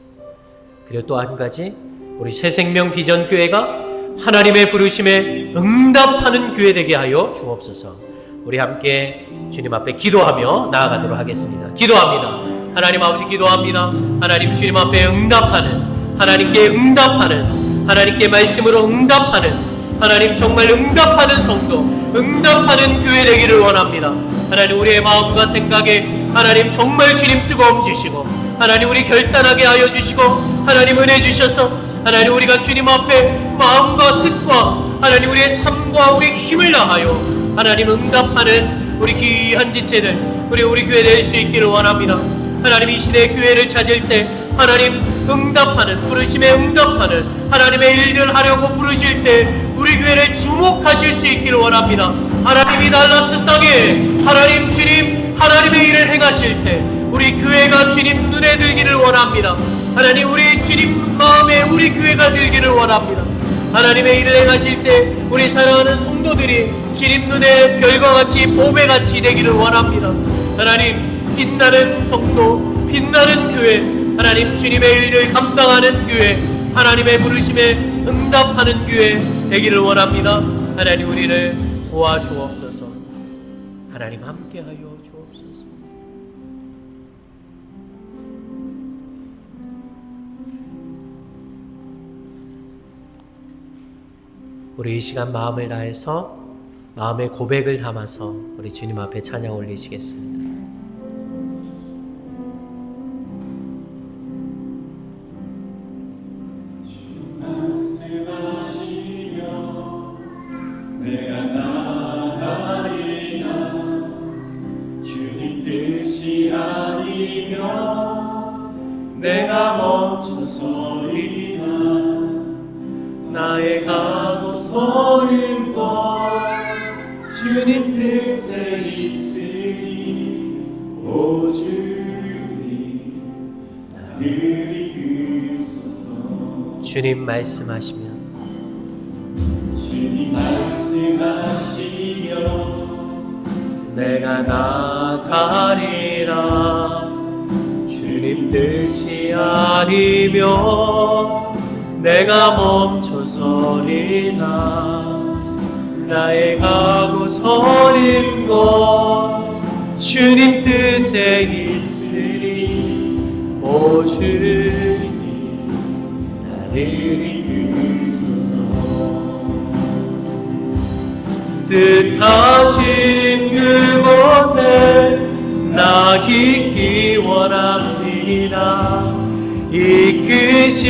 그리고 또 한 가지, 우리 새생명 비전교회가 하나님의 부르심에 응답하는 교회 되게 하여 주옵소서. 우리 함께 주님 앞에 기도하며 나아가도록 하겠습니다. 기도합니다. 하나님 아버지 기도합니다. 하나님 주님 앞에 응답하는, 하나님께 응답하는, 하나님께 말씀으로 응답하는, 하나님 정말 응답하는 성도, 응답하는 교회 되기를 원합니다. 하나님 우리의 마음과 생각에 하나님 정말 주님 뜨거움 주시고 하나님 우리 결단하게 하여 주시고 하나님 은혜 주셔서 하나님 우리가 주님 앞에 마음과 뜻과 하나님 우리의 삶과 우리 힘을 다하여 하나님 응답하는 우리 귀한 지체들 우리 교회 될 수 있기를 원합니다. 하나님 이 시대의 교회를 찾을 때 하나님 응답하는, 부르심에 응답하는 하나님의 일을 하려고 부르실 때 우리 교회를 주목하실 수 있기를 원합니다. 하나님이 달라스 땅에 하나님 주님 하나님의 일을 행하실 때 우리 교회가 주님 눈에 들기를 원합니다. 하나님 우리 주님 마음에 우리 교회가 들기를 원합니다. 하나님의 일을 행하실 때 우리 사랑하는 성도들이 주님 눈에 별과 같이 보배같이 되기를 원합니다. 하나님 빛나는 성도, 빛나는 교회, 하나님 주님의 일을 감당하는 교회, 하나님의 부르심에 응답하는 교회 되기를 원합니다. 하나님 우리를 도와주옵소서. 하나님 함께하여 주옵소서. 우리 이 시간 마음을 다해서 마음의 고백을 담아서 우리 주님 앞에 찬양 올리시겠습니다. 내가 나아가리라. 주님 뜻이 아니면 내가 멈춰서리라. 나의 가고 서는 곳 주님 뜻에 있으니 오 주님 나를 이끄소서. 주님 말씀하시면 주님 말씀하시면 내가 나가리라. 주님 뜻이 아니면 내가 멈춰서리나. 나의 가고 서린 곳 주님 뜻에 있으니 오 주님 나를 이끄소서. 뜻하신 그곳에 나 깊이 원합니다. 이끄시는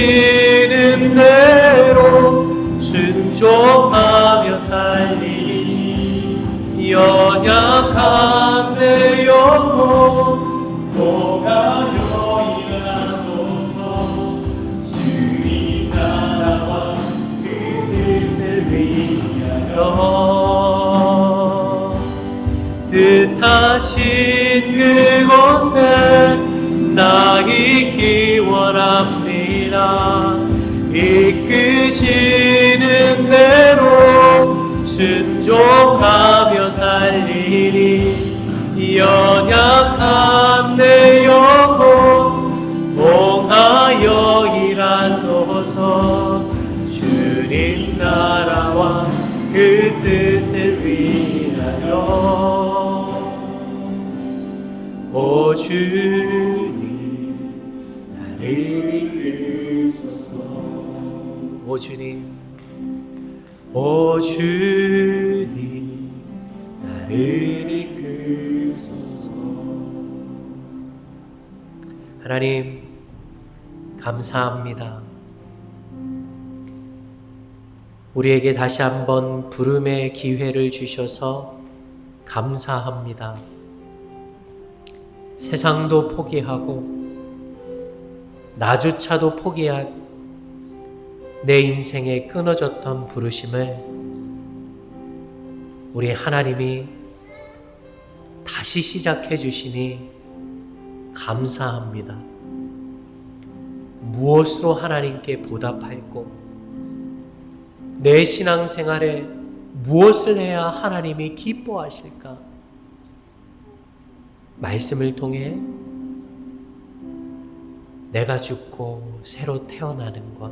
대로 순종하며 살리니 연약한 내 영혼 도가여 일어나소서. 주님 나라와 그 뜻을 위하여 뜻하신 그곳에 나 있기 원합니다. 이끄시는 대로 순종하며 살리니 연약한 내 영혼 통하여 일하소서. 주님 나라와 그 뜻을 위하여 오 주님 나를 이끄소서. 오 주님 오 주님 나를 이끄소서. 하나님 감사합니다. 우리에게 다시 한번 부름의 기회를 주셔서 감사합니다. 세상도 포기하고 나조차도 포기한 내 인생에 끊어졌던 부르심을 우리 하나님이 다시 시작해 주시니 감사합니다. 무엇으로 하나님께 보답할고 내 신앙생활에 무엇을 해야 하나님이 기뻐하실까? 말씀을 통해 내가 죽고 새로 태어나는 것,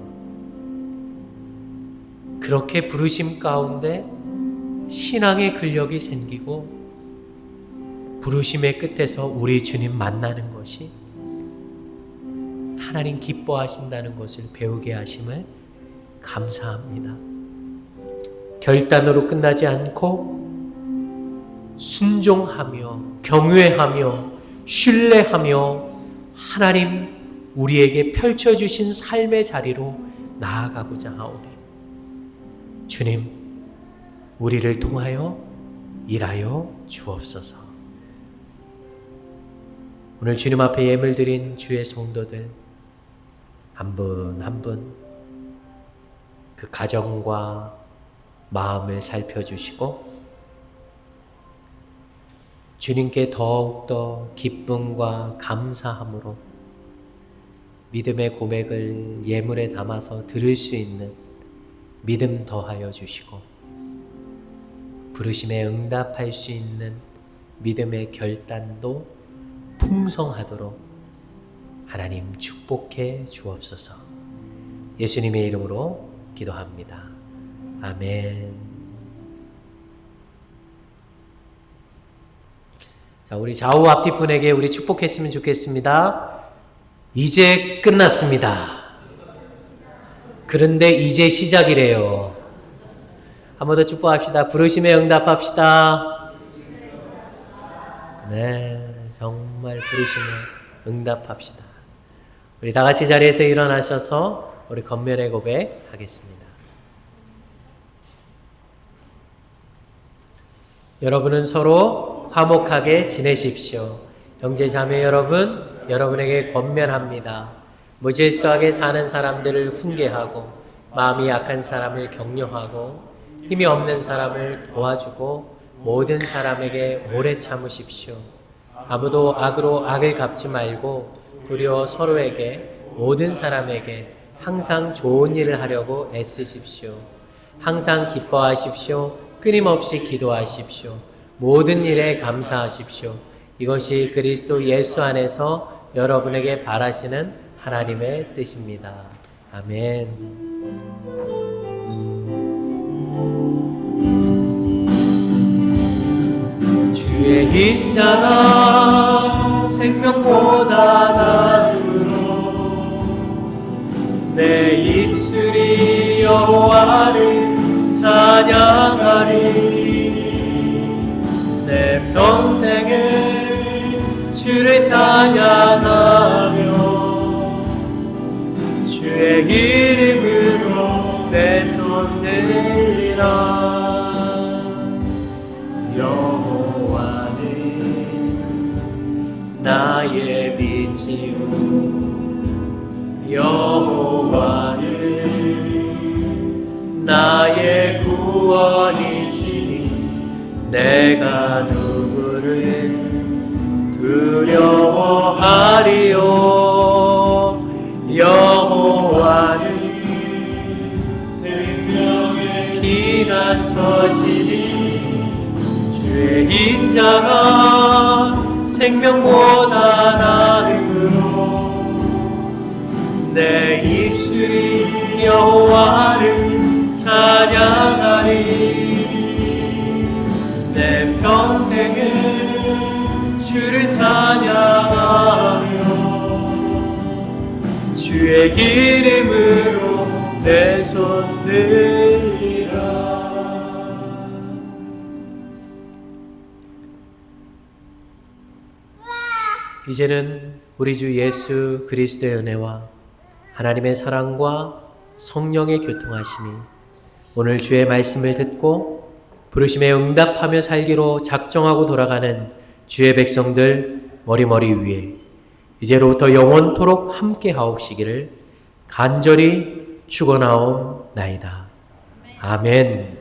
그렇게 부르심 가운데 신앙의 근력이 생기고 부르심의 끝에서 우리 주님 만나는 것이 하나님 기뻐하신다는 것을 배우게 하심을 감사합니다. 결단으로 끝나지 않고 순종하며 경외하며 신뢰하며 하나님 우리에게 펼쳐주신 삶의 자리로 나아가고자 하오니 주님 우리를 통하여 일하여 주옵소서. 오늘 주님 앞에 예물 드린 주의 성도들 한 분 한 분 그 가정과 마음을 살펴주시고 주님께 더욱더 기쁨과 감사함으로 믿음의 고백을 예물에 담아서 들을 수 있는 믿음 더하여 주시고 부르심에 응답할 수 있는 믿음의 결단도 풍성하도록 하나님 축복해 주옵소서. 예수님의 이름으로 기도합니다. 아멘. 자, 우리 좌우 앞뒤 분에게 우리 축복했으면 좋겠습니다. 이제 끝났습니다. 그런데 이제 시작이래요. 한 번 더 축복합시다. 부르심에 응답합시다. 네, 정말 부르심에 응답합시다. 우리 다 같이 자리에서 일어나셔서 우리 권면의 고백 하겠습니다. 여러분은 서로 화목하게 지내십시오. 형제 자매 여러분, 여러분에게 권면합니다. 무질서하게 사는 사람들을 훈계하고 마음이 약한 사람을 격려하고 힘이 없는 사람을 도와주고 모든 사람에게 오래 참으십시오. 아무도 악으로 악을 갚지 말고 도리어 서로에게 모든 사람에게 항상 좋은 일을 하려고 애쓰십시오. 항상 기뻐하십시오. 끊임없이 기도하십시오. 모든 일에 감사하십시오. 이것이 그리스도 예수 안에서 여러분에게 바라시는 하나님의 뜻입니다. 아멘. 주의 인자가 생명보다 나음으로 내 입술이 여호와를 찬양하리. 내 평생을 주를 찬양하며 주의 이름으로 내 손 들리라. 여호와는 나의 빛이요 여호와는 나의 구원이시니 내가 누구를 두려워하리요. 여호와는 생명의 피난처시니 주의 인자가 생명보다 나음으로 내 입술이 여호와를 찬양하리. 내 평생을 주를 찬양하며 주의 이름으로 내 손 들리라. 이제는 우리 주 예수 그리스도의 은혜와 하나님의 사랑과 성령의 교통하심이 오늘 주의 말씀을 듣고 부르심에 응답하며 살기로 작정하고 돌아가는 주의 백성들 머리머리 위에 이제로부터 영원토록 함께 하옵시기를 간절히 축원하옵나이다. 아멘.